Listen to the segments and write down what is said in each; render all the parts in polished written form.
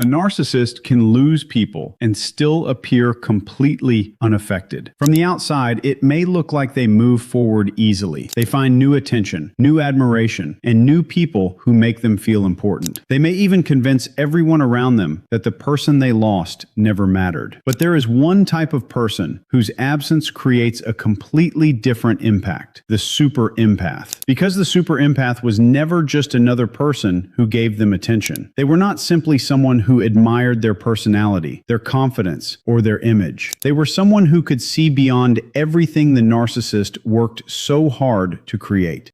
A narcissist can lose people and still appear completely unaffected. From the outside, it may look like they move forward easily. They find new attention, new admiration, and new people who make them feel important. They may even convince everyone around them that the person they lost never mattered. But there is one type of person whose absence creates a completely different impact: the super empath. Because the super empath was never just another person who gave them attention. They were not simply someone who admired their personality, their confidence, or their image. They were someone who could see beyond everything the narcissist worked so hard to create.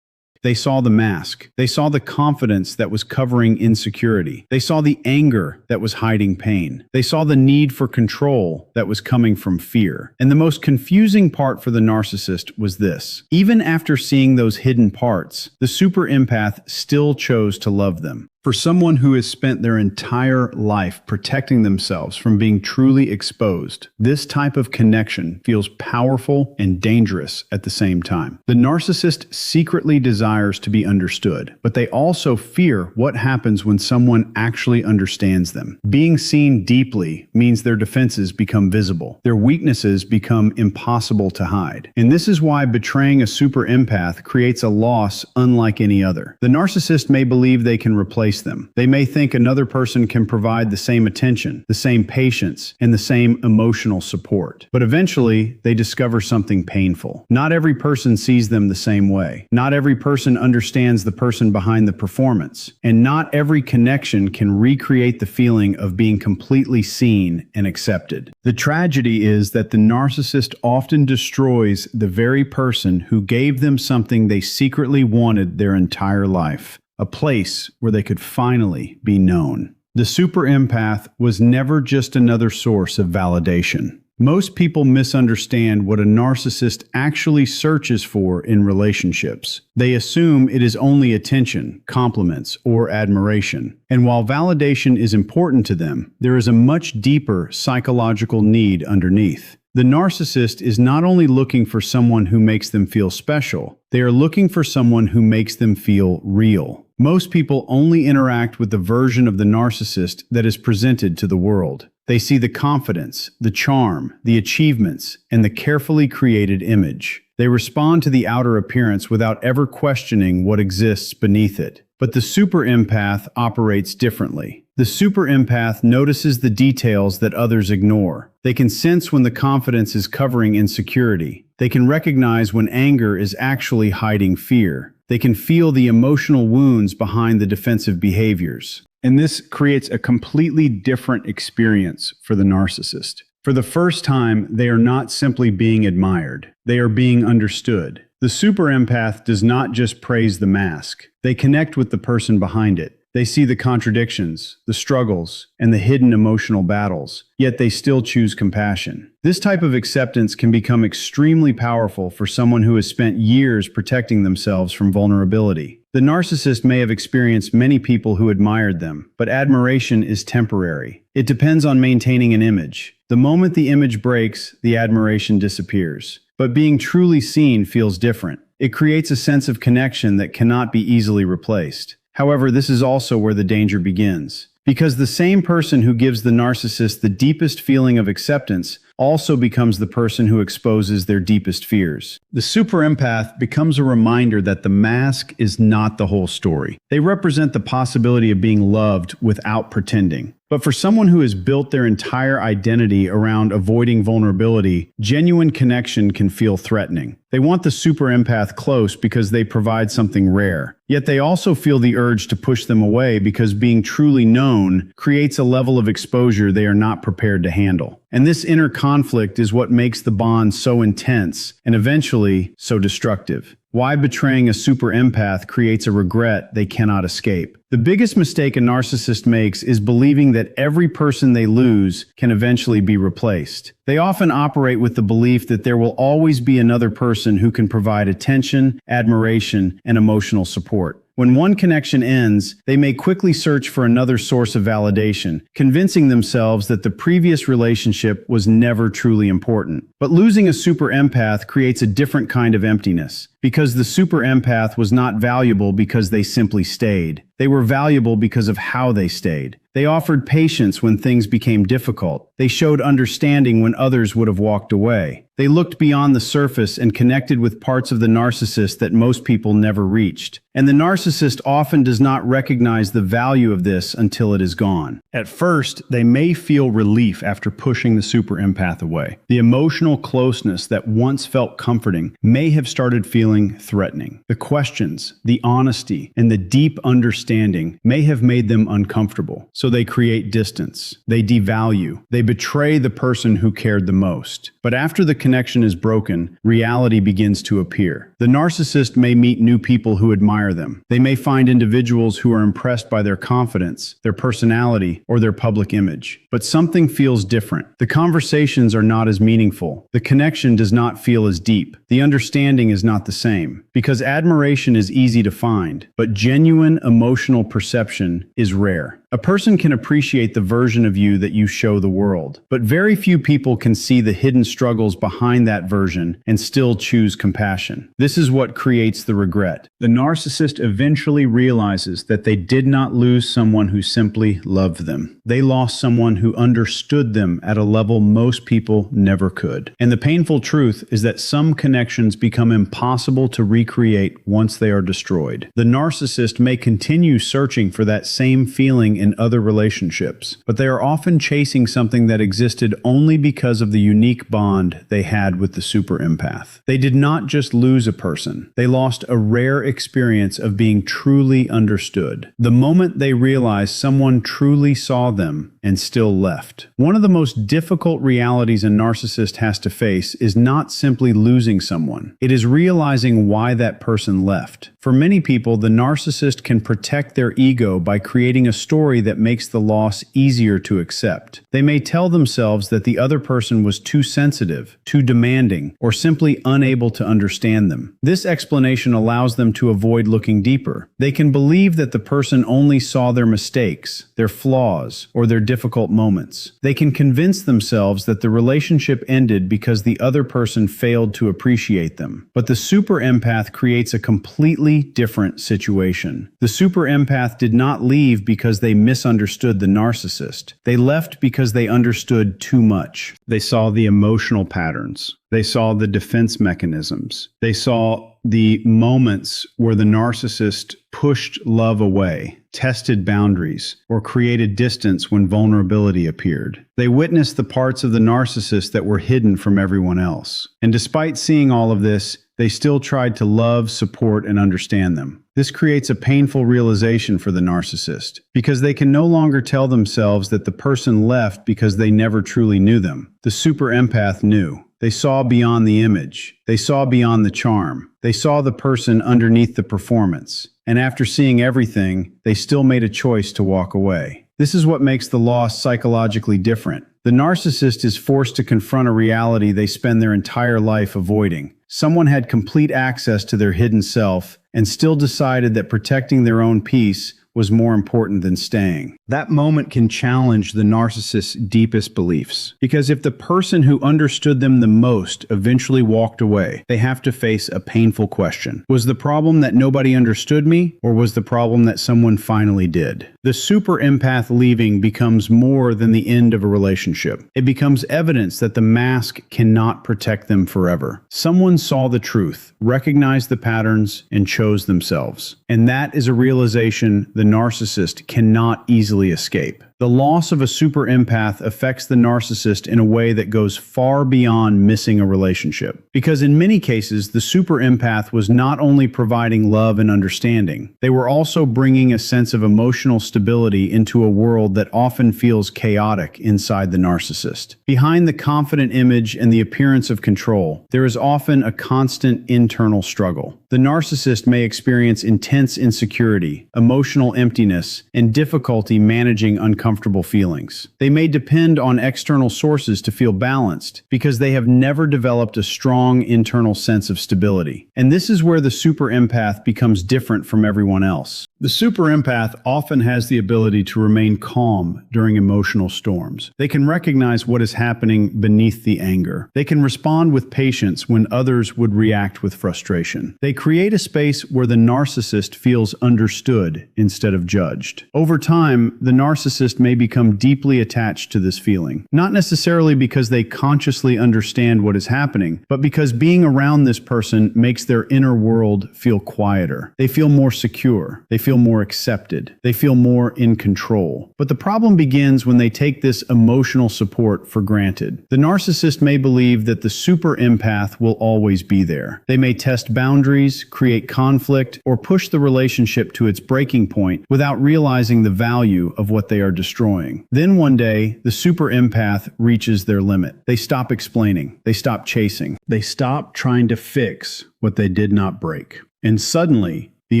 They saw the mask. They saw the confidence that was covering insecurity. They saw the anger that was hiding pain. They saw the need for control that was coming from fear. And the most confusing part for the narcissist was this: even after seeing those hidden parts, the super empath still chose to love them. For someone who has spent their entire life protecting themselves from being truly exposed, this type of connection feels powerful and dangerous at the same time. The narcissist secretly desires to be understood, but they also fear what happens when someone actually understands them. Being seen deeply means their defenses become visible. Their weaknesses become impossible to hide. And this is why betraying a super empath creates a loss unlike any other. The narcissist may believe they can replace them. They may think another person can provide the same attention, the same patience, and the same emotional support. But eventually, they discover something painful. Not every person sees them the same way. Not every person understands the person behind the performance. And not every connection can recreate the feeling of being completely seen and accepted. The tragedy is that the narcissist often destroys the very person who gave them something they secretly wanted their entire life. A place where they could finally be known. The super empath was never just another source of validation. Most people misunderstand what a narcissist actually searches for in relationships. They assume it is only attention, compliments, or admiration. And while validation is important to them, there is a much deeper psychological need underneath. The narcissist is not only looking for someone who makes them feel special, they are looking for someone who makes them feel real. Most people only interact with the version of the narcissist that is presented to the world. They see the confidence, the charm, the achievements, and the carefully created image. They respond to the outer appearance without ever questioning what exists beneath it. But the super empath operates differently. The super empath notices the details that others ignore. They can sense when the confidence is covering insecurity. They can recognize when anger is actually hiding fear. They can feel the emotional wounds behind the defensive behaviors. And this creates a completely different experience for the narcissist. For the first time, they are not simply being admired. They are being understood. The super empath does not just praise the mask. They connect with the person behind it. They see the contradictions, the struggles, and the hidden emotional battles, yet they still choose compassion. This type of acceptance can become extremely powerful for someone who has spent years protecting themselves from vulnerability. The narcissist may have experienced many people who admired them, but admiration is temporary. It depends on maintaining an image. The moment the image breaks, the admiration disappears. But being truly seen feels different. It creates a sense of connection that cannot be easily replaced. However, this is also where the danger begins. Because the same person who gives the narcissist the deepest feeling of acceptance also becomes the person who exposes their deepest fears. The super empath becomes a reminder that the mask is not the whole story. They represent the possibility of being loved without pretending. But for someone who has built their entire identity around avoiding vulnerability, genuine connection can feel threatening. They want the super empath close because they provide something rare. Yet they also feel the urge to push them away because being truly known creates a level of exposure they are not prepared to handle. And this inner conflict is what makes the bond so intense and eventually so destructive. Why betraying a super empath creates a regret they cannot escape. The biggest mistake a narcissist makes is believing that every person they lose can eventually be replaced. They often operate with the belief that there will always be another person who can provide attention, admiration, and emotional support. When one connection ends, they may quickly search for another source of validation, convincing themselves that the previous relationship was never truly important. But losing a super empath creates a different kind of emptiness, because the super empath was not valuable because they simply stayed. They were valuable because of how they stayed. They offered patience when things became difficult. They showed understanding when others would have walked away. They looked beyond the surface and connected with parts of the narcissist that most people never reached. And the narcissist often does not recognize the value of this until it is gone. At first, they may feel relief after pushing the super empath away. The emotional closeness that once felt comforting may have started feeling threatening. The questions, the honesty, and the deep understanding may have made them uncomfortable. So they create distance. They devalue. They betray the person who cared the most. But after the connection is broken, reality begins to appear. The narcissist may meet new people who admire them. They may find individuals who are impressed by their confidence, their personality, or their public image. But something feels different. The conversations are not as meaningful. The connection does not feel as deep. The understanding is not the same. Because admiration is easy to find, but genuine emotional perception is rare. A person can appreciate the version of you that you show the world, but very few people can see the hidden struggles behind that version and still choose compassion. This is what creates the regret. The narcissist eventually realizes that they did not lose someone who simply loved them. They lost someone who understood them at a level most people never could. And the painful truth is that some connections become impossible to recreate once they are destroyed. The narcissist may continue searching for that same feeling in other relationships, but they are often chasing something that existed only because of the unique bond they had with the super empath. They did not just lose a person, they lost a rare experience of being truly understood. The moment they realized someone truly saw them and still left. One of the most difficult realities a narcissist has to face is not simply losing someone. It is realizing why that person left. For many people, the narcissist can protect their ego by creating a story that makes the loss easier to accept. They may tell themselves that the other person was too sensitive, too demanding, or simply unable to understand them. This explanation allows them to avoid looking deeper. They can believe that the person only saw their mistakes, their flaws, or their difficult moments. They can convince themselves that the relationship ended because the other person failed to appreciate them. But the super empath creates a completely different situation. The super empath did not leave because they misunderstood the narcissist. They left because they understood too much. They saw the emotional patterns. They saw the defense mechanisms. They saw the moments where the narcissist pushed love away, tested boundaries, or created distance when vulnerability appeared. They witnessed the parts of the narcissist that were hidden from everyone else. And despite seeing all of this, they still tried to love, support, and understand them. This creates a painful realization for the narcissist, because they can no longer tell themselves that the person left because they never truly knew them. The super empath knew. They saw beyond the image. They saw beyond the charm. They saw the person underneath the performance. And after seeing everything, they still made a choice to walk away. This is what makes the loss psychologically different. The narcissist is forced to confront a reality they spend their entire life avoiding. Someone had complete access to their hidden self and still decided that protecting their own peace was more important than staying. That moment can challenge the narcissist's deepest beliefs. Because if the person who understood them the most eventually walked away, they have to face a painful question. Was the problem that nobody understood me, or was the problem that someone finally did? The super empath leaving becomes more than the end of a relationship. It becomes evidence that the mask cannot protect them forever. Someone saw the truth, recognized the patterns, and chose themselves. And that is a realization the narcissist cannot easily escape. The loss of a super empath affects the narcissist in a way that goes far beyond missing a relationship. Because in many cases, the super empath was not only providing love and understanding, they were also bringing a sense of emotional stability into a world that often feels chaotic inside the narcissist. Behind the confident image and the appearance of control, there is often a constant internal struggle. The narcissist may experience intense insecurity, emotional emptiness, and difficulty managing uncomfortable feelings. They may depend on external sources to feel balanced because they have never developed a strong internal sense of stability. And this is where the super empath becomes different from everyone else. The super empath often has the ability to remain calm during emotional storms. They can recognize what is happening beneath the anger. They can respond with patience when others would react with frustration. They create a space where the narcissist feels understood instead of judged. Over time, the narcissist may become deeply attached to this feeling, not necessarily because they consciously understand what is happening, but because being around this person makes their inner world feel quieter. They feel more secure. They feel more accepted. They feel more in control. But the problem begins when they take this emotional support for granted. The narcissist may believe that the super empath will always be there. They may test boundaries, create conflict, or push the relationship to its breaking point without realizing the value of what they are destroying. Then one day, the super empath reaches their limit. They stop explaining. They stop chasing. They stop trying to fix what they did not break. And suddenly, the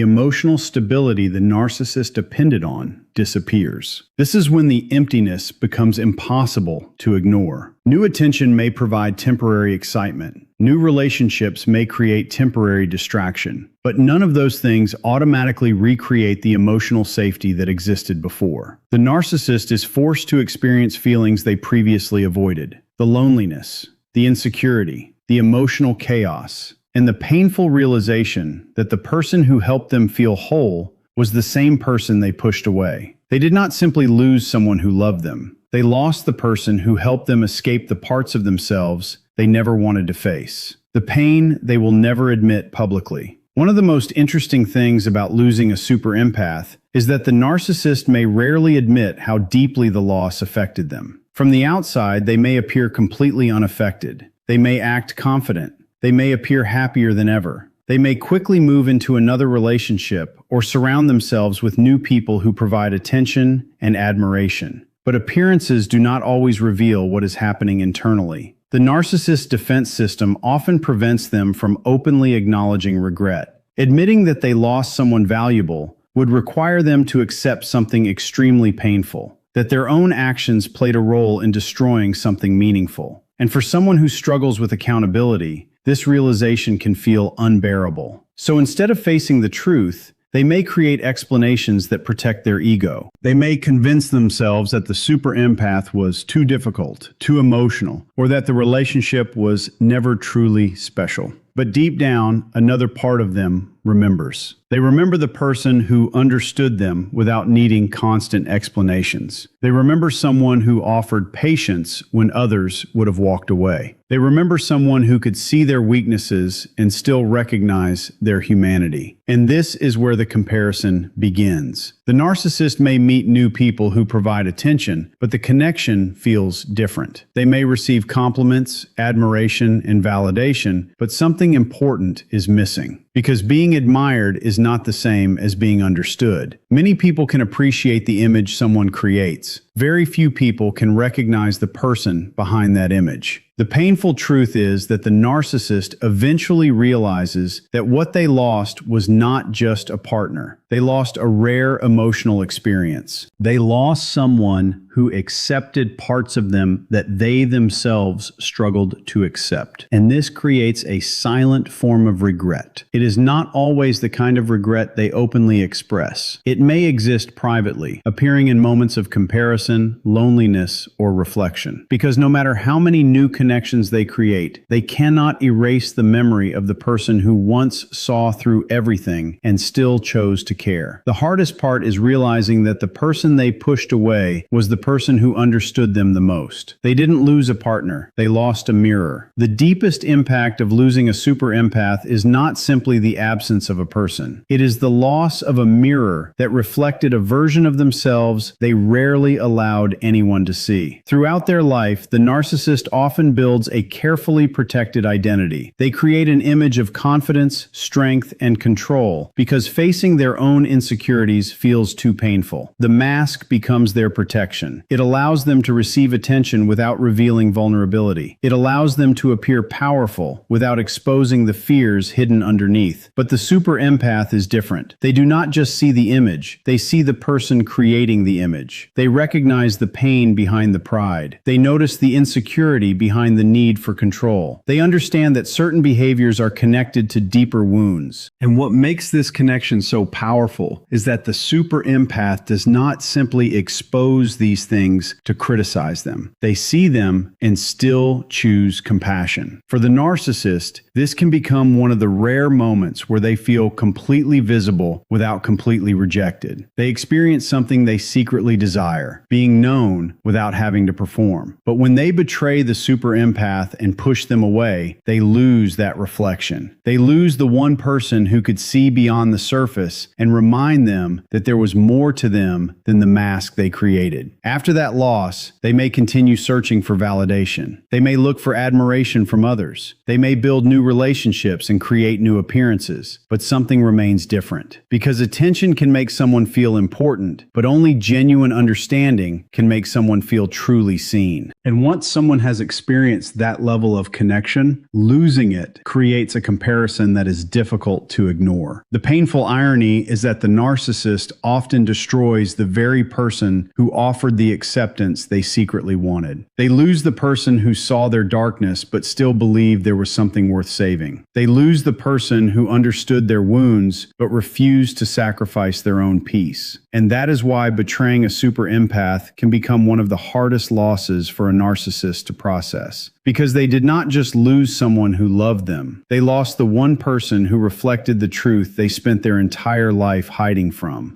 emotional stability the narcissist depended on disappears. This is when the emptiness becomes impossible to ignore. New attention may provide temporary excitement. New relationships may create temporary distraction. But none of those things automatically recreate the emotional safety that existed before. The narcissist is forced to experience feelings they previously avoided. The loneliness, the insecurity, the emotional chaos, and the painful realization that the person who helped them feel whole was the same person they pushed away. They did not simply lose someone who loved them. They lost the person who helped them escape the parts of themselves they never wanted to face. The pain they will never admit publicly. One of the most interesting things about losing a super empath is that the narcissist may rarely admit how deeply the loss affected them. From the outside, they may appear completely unaffected. They may act confident. They may appear happier than ever. They may quickly move into another relationship or surround themselves with new people who provide attention and admiration. But appearances do not always reveal what is happening internally. The narcissist's defense system often prevents them from openly acknowledging regret. Admitting that they lost someone valuable would require them to accept something extremely painful, that their own actions played a role in destroying something meaningful. And for someone who struggles with accountability, this realization can feel unbearable. So instead of facing the truth, they may create explanations that protect their ego. They may convince themselves that the super empath was too difficult, too emotional, or that the relationship was never truly special. But deep down, another part of them remembers. They remember the person who understood them without needing constant explanations. They remember someone who offered patience when others would have walked away. They remember someone who could see their weaknesses and still recognize their humanity. And this is where the comparison begins. The narcissist may meet new people who provide attention, but the connection feels different. They may receive compliments, admiration, and validation, but something important is missing. Because being admired is not the same as being understood. Many people can appreciate the image someone creates. Very few people can recognize the person behind that image. The painful truth is that the narcissist eventually realizes that what they lost was not just a partner. They lost a rare emotional experience. They lost someone who accepted parts of them that they themselves struggled to accept. And this creates a silent form of regret. It is not always the kind of regret they openly express. It may exist privately, appearing in moments of comparison, loneliness, or reflection. Because no matter how many new connections they create, they cannot erase the memory of the person who once saw through everything and still chose to care. The hardest part is realizing that the person they pushed away was the person who understood them the most. They didn't lose a partner, they lost a mirror. The deepest impact of losing a super empath is not simply the absence of a person. It is the loss of a mirror that reflected a version of themselves they rarely allowed allowed anyone to see. Throughout their life, the narcissist often builds a carefully protected identity. They create an image of confidence, strength, and control because facing their own insecurities feels too painful. The mask becomes their protection. It allows them to receive attention without revealing vulnerability. It allows them to appear powerful without exposing the fears hidden underneath. But the super empath is different. They do not just see the image, they see the person creating the image. They recognize the pain behind the pride. They notice the insecurity behind the need for control. They understand that certain behaviors are connected to deeper wounds. And what makes this connection so powerful is that the super empath does not simply expose these things to criticize them. They see them and still choose compassion. For the narcissist, this can become one of the rare moments where they feel completely visible without completely rejected. They experience something they secretly desire, being known without having to perform. But when they betray the super empath and push them away, they lose that reflection. They lose the one person who could see beyond the surface and remind them that there was more to them than the mask they created. After that loss, they may continue searching for validation. They may look for admiration from others. They may build new relationships and create new appearances, but something remains different. Because attention can make someone feel important, but only genuine understanding can make someone feel truly seen. And once someone has experienced that level of connection, losing it creates a comparison that is difficult to ignore. The painful irony is that the narcissist often destroys the very person who offered the acceptance they secretly wanted. They lose the person who saw their darkness but still believed there was something worth saving. They lose the person who understood their wounds but refused to sacrifice their own peace. And that is why betraying a super empath can become one of the hardest losses for a narcissist to process. Because they did not just lose someone who loved them, they lost the one person who reflected the truth they spent their entire life hiding from.